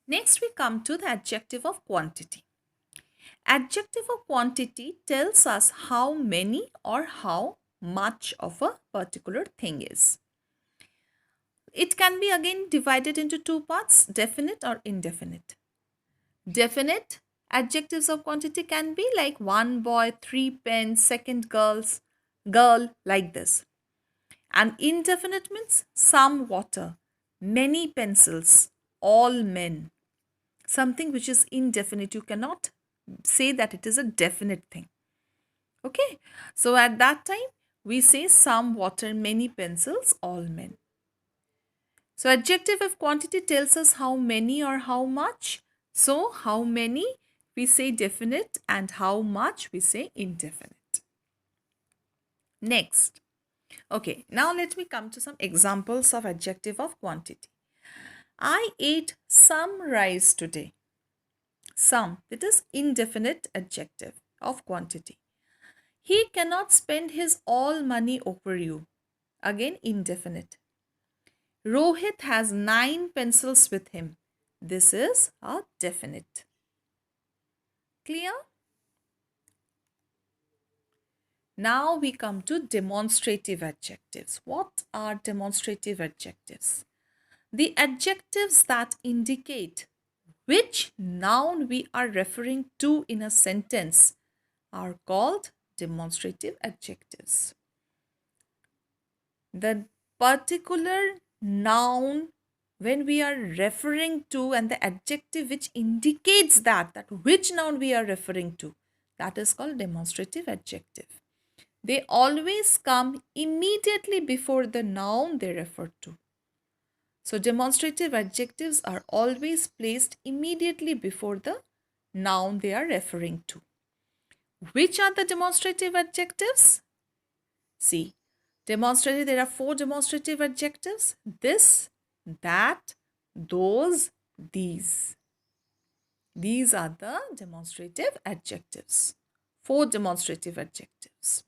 Next, we come to the adjective of quantity. Adjective of quantity tells us how many or how much of a particular thing is. It can be again divided into two parts, definite or indefinite. Definite adjectives of quantity can be like one boy, three pens, second girl, like this. And indefinite means some water, many pencils, all men. Something which is indefinite. You cannot say that it is a definite thing. Okay. So at that time, we say some water, many pencils, all men. So adjective of quantity tells us how many or how much. So how many we say definite and how much we say indefinite. Next. Okay, now let me come to some examples of adjective of quantity. I ate some rice today. Some, it is indefinite adjective of quantity. He cannot spend his all money over you. Again, indefinite. Rohit has 9 pencils with him. This is a definite. Clear? Now we come to demonstrative adjectives. What are demonstrative adjectives? The adjectives that indicate which noun we are referring to in a sentence are called demonstrative adjectives. The particular noun when we are referring to and the adjective which indicates that which noun we are referring to, that is called demonstrative adjective. They always come immediately before the noun they refer to. So demonstrative adjectives are always placed immediately before the noun they are referring to. Which are the demonstrative adjectives? See, demonstrative, there are 4 demonstrative adjectives. This, that, those, these. These are the demonstrative adjectives. 4 demonstrative adjectives.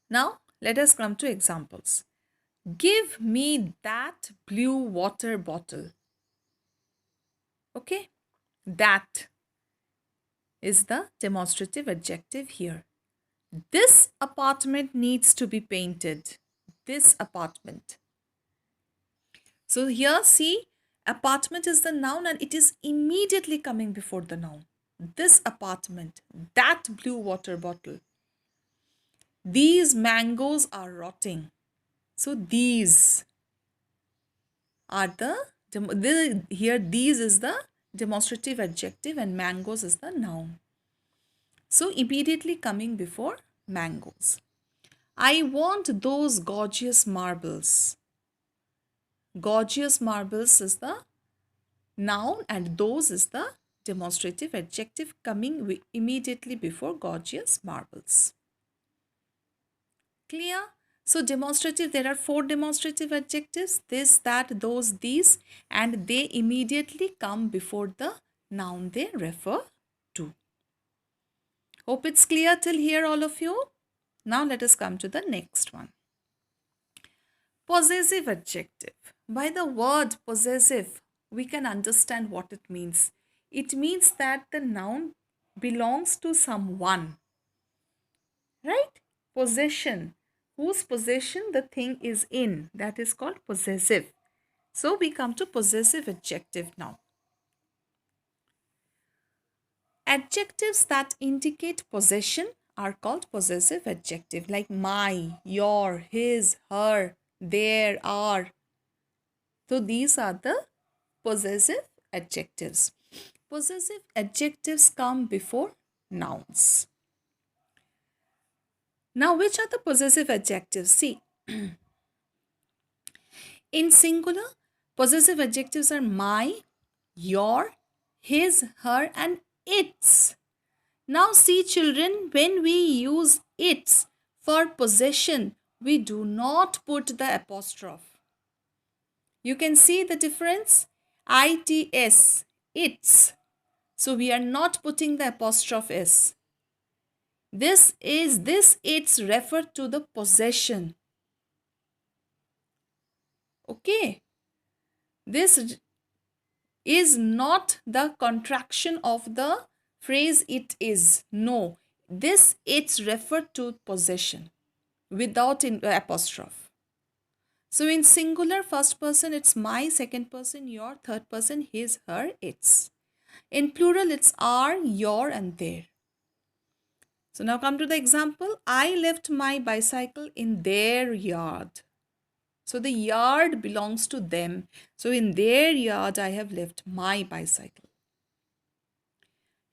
Now, let us come to examples. Give me that blue water bottle. Okay, that is the demonstrative adjective here. This apartment needs to be painted. This apartment. So here see, apartment is the noun and it is immediately coming before the noun. This apartment, that blue water bottle. These mangoes are rotting. So these are here these is the demonstrative adjective and mangoes is the noun. So immediately coming before mangoes. I want those gorgeous marbles. Gorgeous marbles is the noun and those is the demonstrative adjective coming immediately before gorgeous marbles. Clear? So demonstrative, there are 4 demonstrative adjectives, this, that, those, these, and they immediately come before the noun they refer to. Hope it's clear till here, all of you. Now let us come to the next one. Possessive adjective. By the word possessive, we can understand what it means. It means that the noun belongs to someone, right? Possession. Whose possession the thing is in, that is called possessive. So we come to possessive adjective now. Adjectives that indicate possession are called possessive adjective, like my, your, his, her, there, are. So these are the possessive adjectives. Possessive adjectives come before nouns. Now, which are the possessive adjectives? See, in singular, possessive adjectives are my, your, his, her, and its. Now, see, children, when we use its for possession, we do not put the apostrophe. You can see the difference? ITS, its. So we are not putting the apostrophe s. This it's referred to the possession. Okay. This is not the contraction of the phrase it is. No, this it's referred to possession without apostrophe. So in singular first person, it's my, second person, your, third person, his, her, its. In plural, it's our, your, and their. So now come to the example. I left my bicycle in their yard. So the yard belongs to them. So in their yard, I have left my bicycle.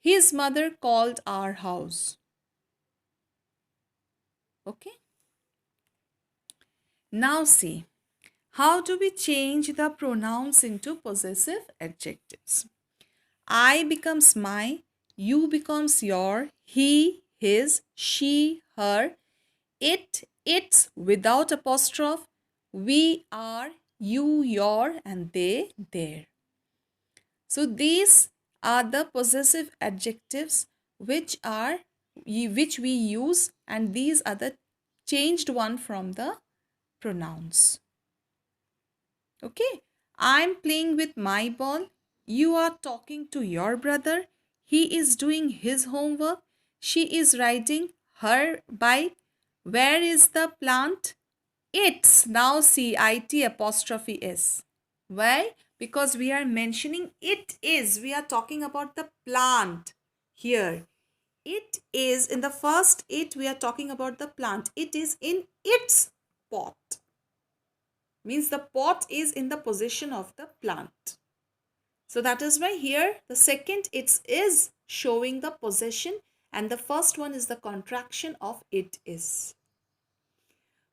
His mother called our house. Okay. Now see, how do we change the pronouns into possessive adjectives? I becomes my, you becomes your, he, his, she, her, it, its without apostrophe, we are, you, your, and they, their. So these are the possessive adjectives which we use, and these are the changed one from the pronouns. Okay, I'm playing with my ball. You are talking to your brother. He is doing his homework. She is riding her bike. Where is the plant? It's. Now see, it apostrophe s. Why? Because we are mentioning it is. We are talking about the plant here. It is in the first it, we are talking about the plant. It is in its pot. Means the pot is in the position of the plant. So that is why here the second it's is showing the possession, and the first one is the contraction of it is.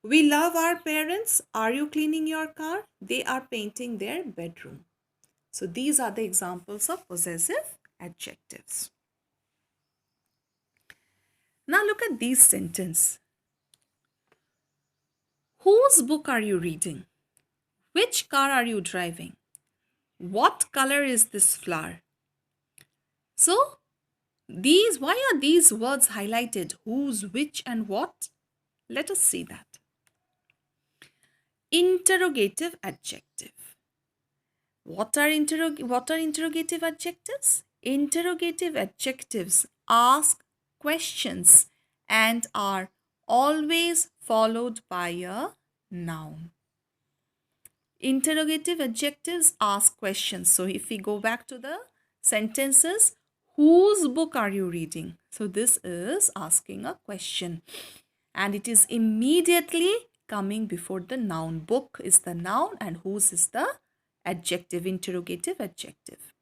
We love our parents. Are you cleaning your car? They are painting their bedroom. So these are the examples of possessive adjectives. Now look at these sentences. Whose book are you reading? Which car are you driving? What color is this flower? So why are these words highlighted? Whose, which, and what? Let us see that. Interrogative adjective. What are interrogative adjectives? Interrogative adjectives ask questions and are always followed by a noun. Interrogative adjectives ask questions. So if we go back to the sentences, whose book are you reading? So this is asking a question, and it is immediately coming before the noun. Book is the noun and whose is the adjective, interrogative adjective.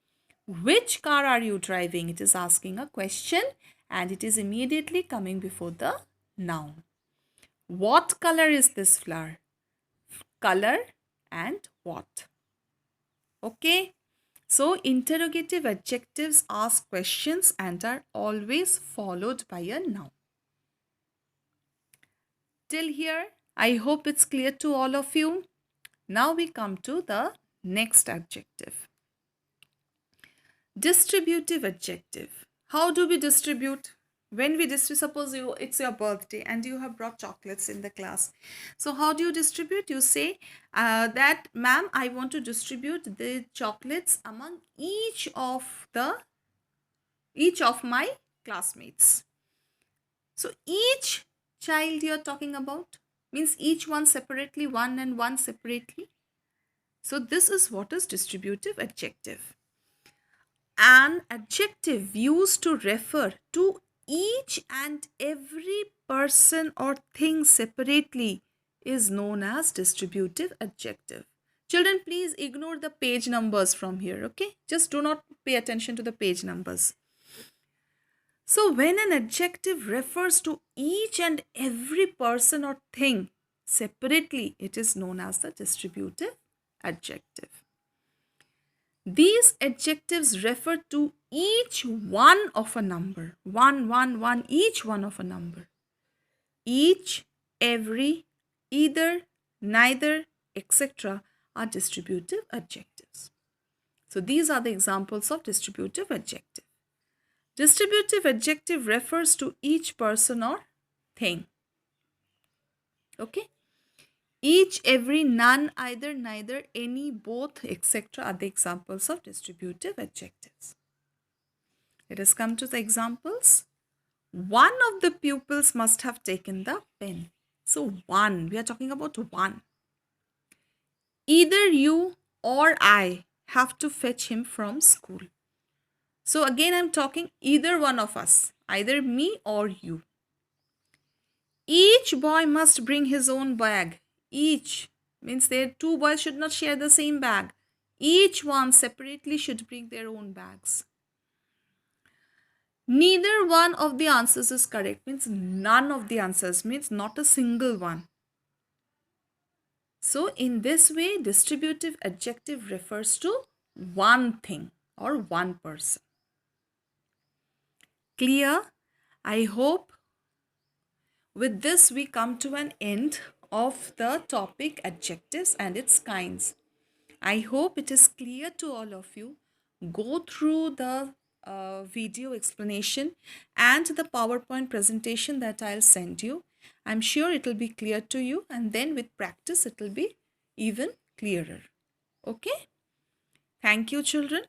Which car are you driving? It is asking a question and it is immediately coming before the noun. What color is this flower? Color and what? Okay. So interrogative adjectives ask questions and are always followed by a noun. Till here, I hope it's clear to all of you. Now we come to the next adjective. Distributive adjective. How do we distribute? When we distribute, suppose it's your birthday and you have brought chocolates in the class. So how do you distribute? You say that, ma'am, I want to distribute the chocolates among each of my classmates. So each child you're talking about means each one separately, one and one separately. So this is what is distributive adjective. An adjective used to refer to each and every person or thing separately is known as distributive adjective. Children, please ignore the page numbers from here, okay? Just do not pay attention to the page numbers. So when an adjective refers to each and every person or thing separately, it is known as the distributive adjective. These adjectives refer to each one of a number. One, each one of a number. Each, every, either, neither, etc. are distributive adjectives. So these are the examples of distributive adjective. Distributive adjective refers to each person or thing. Okay. Each, every, none, either, neither, any, both, etc. are the examples of distributive adjectives. Let us come to the examples. One of the pupils must have taken the pen. So, one, we are talking about one. Either you or I have to fetch him from school. So, again, I'm talking either one of us, either me or you. Each boy must bring his own bag. Each means there two boys should not share the same bag. Each one separately should bring their own bags. Neither one of the answers is correct, means none of the answers, means not a single one. So in this way, distributive adjective refers to one thing or one person. Clear? I hope with this we come to an end of the topic adjectives and its kinds. I hope it is clear to all of you. Go through the video explanation and the PowerPoint presentation that I'll send you. I'm sure it will be clear to you, and then with practice it will be even clearer. Okay? Thank you, children.